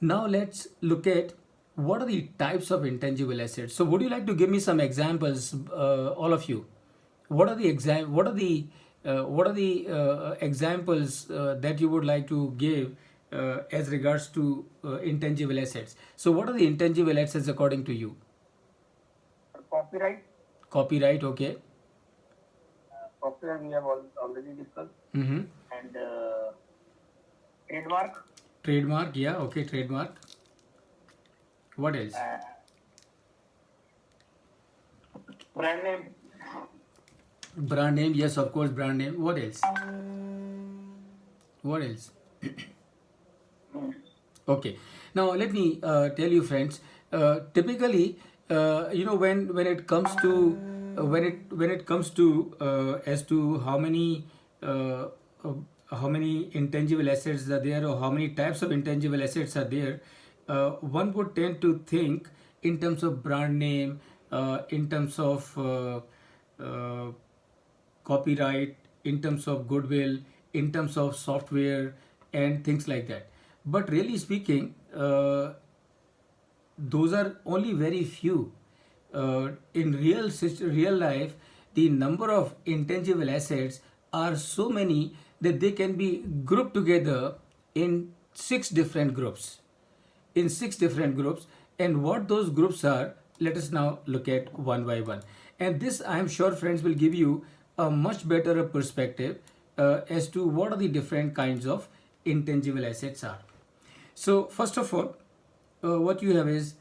Now let's look at what are the types of intangible assets. So would you like to give me some examples, all of you? What are the examples that you would like to give as regards to intangible assets? So what are the intangible assets according to you? Copyright. Copyright, okay. Copyright we have already discussed. Mm-hmm. And trademark. Trademark, yeah, okay, trademark. What else? Brand name. Brand name, yes, of course, brand name. What else? What else? Okay. Now let me tell you, friends. Typically, when it comes to when it comes to as to uh, uh, how many intangible assets are there, or how many types of intangible assets are there, one would tend to think in terms of brand name, in terms of uh, copyright, in terms of goodwill, in terms of software, and things like that. But really speaking, those are only very few. In real life, the number of intangible assets are so many that they can be grouped together in six different groups. And what those groups are, let us now look at one by one. And this, I am sure, friends, will give you a much better perspective as to what are the different kinds of intangible assets are. So first of all, what you have is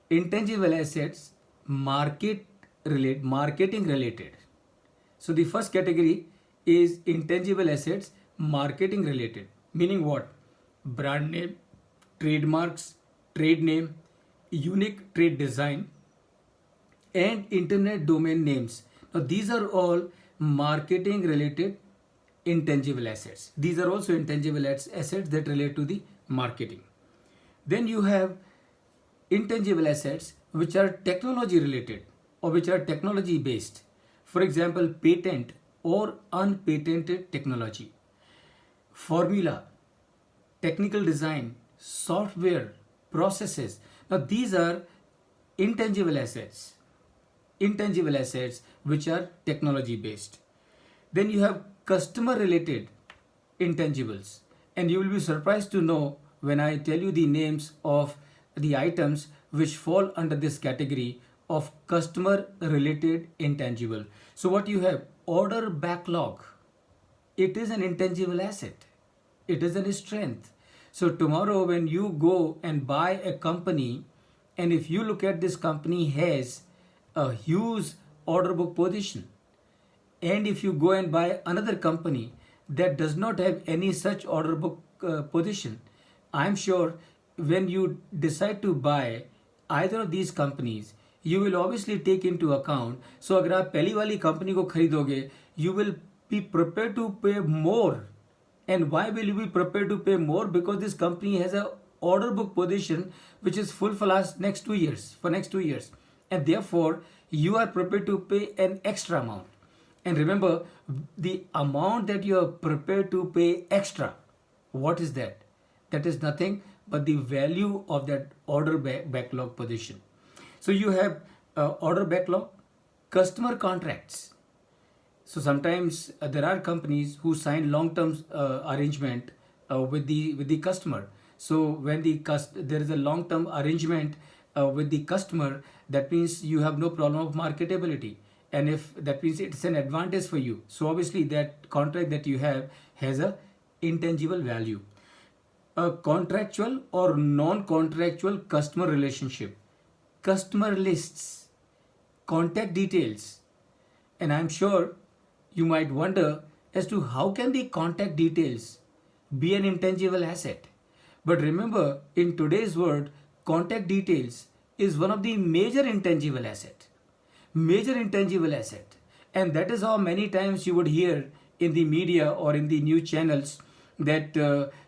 intangible assets, marketing related. So the first category is intangible assets, marketing related. Meaning what? Brand name, trademarks, trade name, unique trade design, and internet domain names. Now these are all marketing related intangible assets. These are also intangible assets that relate to the marketing. Then you have intangible assets which are technology related or which are technology based. For example, patent or unpatented technology, formula, technical design, software, processes. Now these are intangible assets. Intangible assets which are technology based. Then you have customer related intangibles. And you will be surprised to know when I tell you the names of the items which fall under this category of customer related intangible. So what you have? Order backlog. It is an intangible asset. It is a strength. So tomorrow when you go and buy a company, and if you look at this company has a huge order book position, and if you go and buy another company that does not have any such order book position, I'm sure when you decide to buy either of these companies, you will obviously take into account. So अगर आप पहली वाली company को खरीदोगे, you will be prepared to pay more. And why will you be prepared to pay more? Because this company has a order book position which is full for next 2 years, and therefore you are prepared to pay an extra amount. And remember, the amount that you are prepared to pay extra, what is that? That is nothing but the value of that order backlog position. So you have order backlog, customer contracts. So sometimes there are companies who sign long-term arrangement with the customer. So when there is a long-term arrangement with the customer, that means you have no problem of marketability, and if that means it's an advantage for you. So obviously that contract that you have has a intangible value. A contractual or non-contractual customer relationship, customer lists, contact details. And I'm sure you might wonder as to how can the contact details be an intangible asset. But remember, in today's world, contact details is one of the major intangible asset. Major intangible asset. And that is how many times you would hear in the media or in the news channels that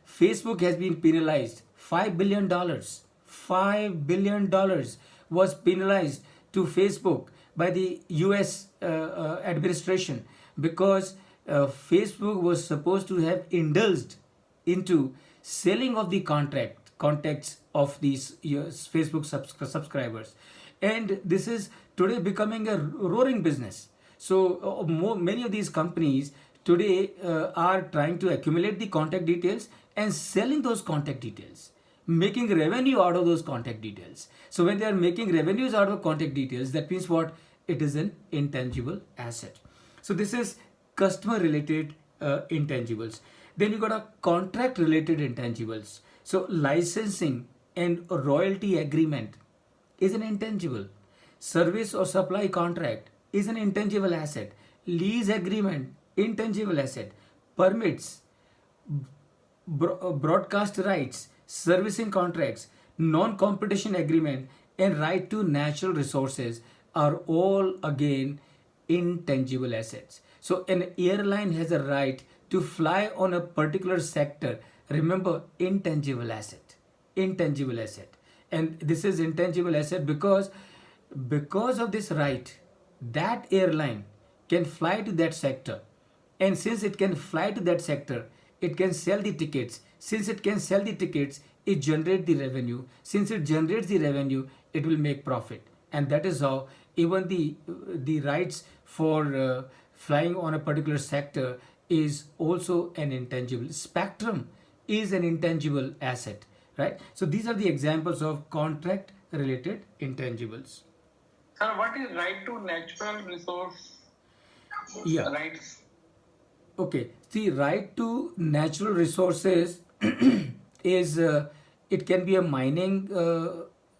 Facebook has been penalized $5 billion. $5 billion was penalized to Facebook by the US administration because Facebook was supposed to have indulged into selling of the contract contacts of these Facebook subscribers. And this is today becoming a roaring business. So many of these companies today are trying to accumulate the contact details and selling those contact details, making revenue out of those contact details. So when they are making revenues out of contact details, that means what? It is an intangible asset. So this is customer related intangibles. Then you got a contract related intangibles. So licensing and royalty agreement is an intangible. Service or supply contract is an intangible asset. Lease agreement, intangible asset. Permits, broadcast rights, servicing contracts, non-competition agreement, and right to natural resources are all again intangible assets. So an airline has a right to fly on a particular sector. Remember, intangible asset, intangible asset. And this is intangible asset because of this right, that airline can fly to that sector. And since it can fly to that sector, it can sell the tickets. Since it can sell the tickets, it generates the revenue. Since it generates the revenue, it will make profit. And that is how even the rights for flying on a particular sector is also an intangible. Spectrum is an intangible asset, right? So these are the examples of contract related intangibles. Sir, what is right to natural resource Yeah. rights? Okay. The right to natural resources is it can be a mining,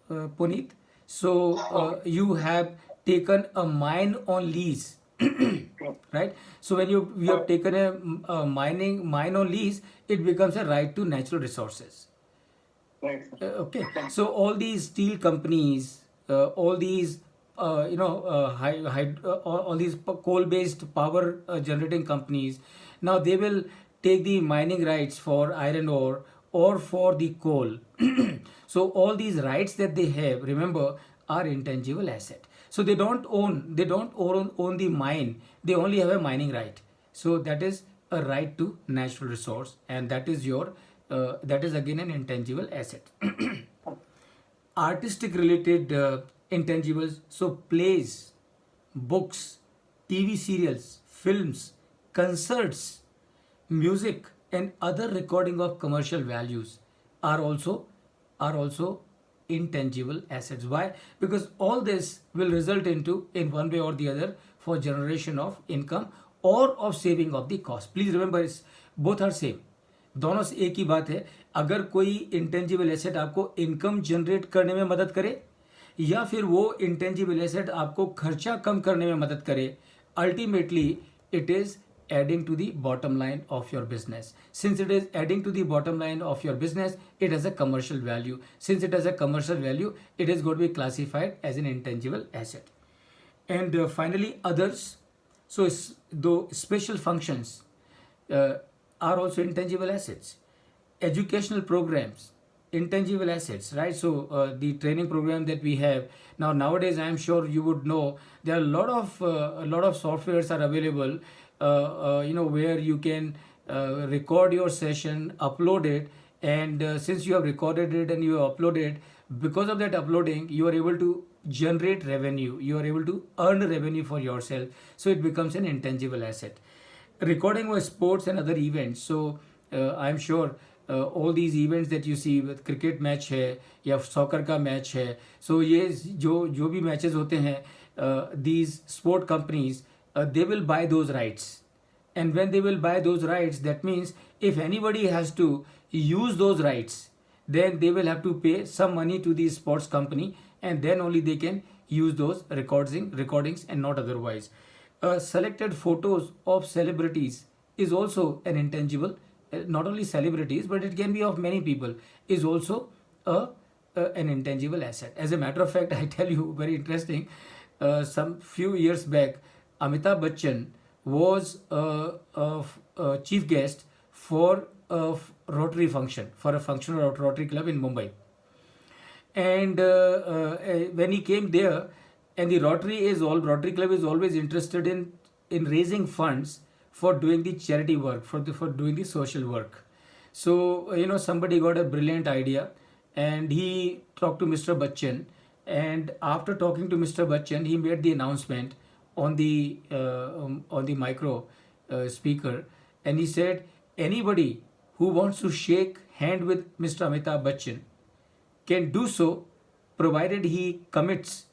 Puneet. So you have taken a mine on lease, right? So when you have taken a mine on lease, it becomes a right to natural resources. Right, sir. Okay, so all these steel companies, all these all these coal-based power generating companies, now they will take the mining rights for iron ore or for the coal. So all these rights that they have, remember, are intangible asset. So they don't own the mine. They only have a mining right. So that is a right to natural resource, and that is your that is again an intangible asset. Artistic related intangibles, so plays, books, TV serials, films, concerts, music, and other recording of commercial values are also intangible assets. Why? Because all this will result into, in one way or the other, for generation of income or of saving of the cost. Please remember, both are same. दोनों से एक ही बात है. अगर कोई intangible asset आपको income generate करने में मदद करे या फिर वो इंटेंजिबल एसेट आपको खर्चा कम करने में मदद करे, ultimately it is adding to the bottom line of your business. Since it is adding to the bottom line of your business, it has a commercial value. Since it has a commercial value, it is going to be classified as an intangible asset. And finally, others. So though special functions are also intangible assets. Educational programs, intangible assets, right? So the training program that we have nowadays, I am sure you would know, there are a lot of softwares are available, where you can record your session, upload it, and since you have recorded it and you have uploaded, because of that uploading, you are able to generate revenue, you are able to earn revenue for yourself. So it becomes an intangible asset. Recording of sports and other events. So I'm sure all these events that you see, with cricket match है या soccer का match है, so ये जो भी matches होते हैं, these sport companies, they will buy those rights. And when they will buy those rights, that means if anybody has to use those rights, then they will have to pay some money to the sports company, and then only they can use those recordings and not otherwise. Selected photos of celebrities is also an intangible. Not only celebrities, but it can be of many people, is also an intangible asset. As a matter of fact, I tell you, very interesting, some few years back, Amitabh Bachchan was a chief guest for a Rotary function, for a function of Rotary Club in Mumbai. And when he came there, and the Rotary Club is always interested in raising funds for doing the charity work, for doing the social work. So somebody got a brilliant idea. and he talked to Mr. Bachchan. And after talking to Mr. Bachchan, he made the announcement on the micro speaker, and he said, anybody who wants to shake hand with Mr. Amitabh Bachchan can do so, provided he commits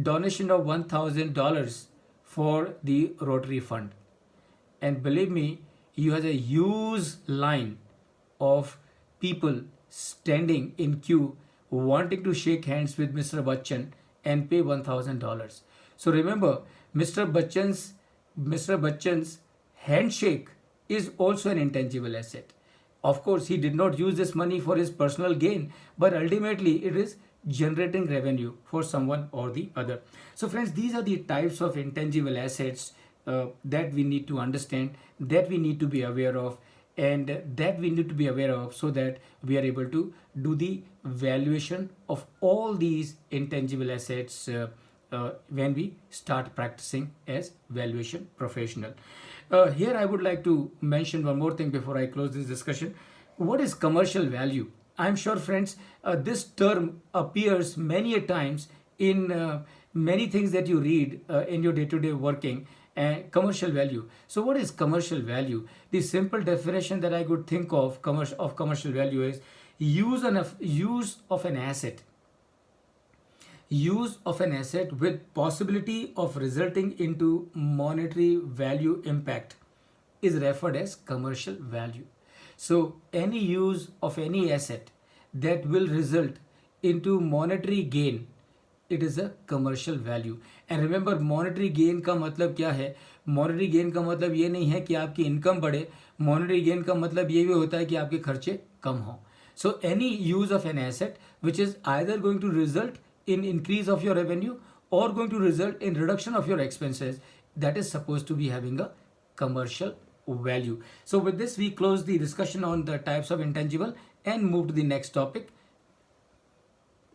donation of $1,000 for the Rotary Fund. And believe me, he has a huge line of people standing in queue wanting to shake hands with Mr. Bachchan and pay $1,000. So remember, Mr. Bachchan's handshake is also an intangible asset. Of course, he did not use this money for his personal gain, but ultimately it is generating revenue for someone or the other. So, friends, these are the types of intangible assets that we need to understand, that we need to be aware of, and that we need to be aware of so that we are able to do the valuation of all these intangible assets when we start practicing as valuation professional. Here I would like to mention one more thing before I close this discussion. What is commercial value? I'm sure, friends, this term appears many a times in many things that you read in your day-to-day working. Commercial value. So what is commercial value? The simple definition that I could think of commercial value is use of an asset. Use of an asset with possibility of resulting into monetary value impact is referred as commercial value. So any use of any asset that will result into monetary gain, it is a commercial value. And remember, monetary gain का मतलब क्या है? Monetary gain का मतलब ये नहीं है कि आपकी इनकम बढ़े. Monetary gain का मतलब ये भी होता है कि आपके खर्चे कम हों. So any use of an asset which is either going to result in increase of your revenue or going to result in reduction of your expenses, that is supposed to be having a commercial value. So with this, we close the discussion on the types of intangible and move to the next topic,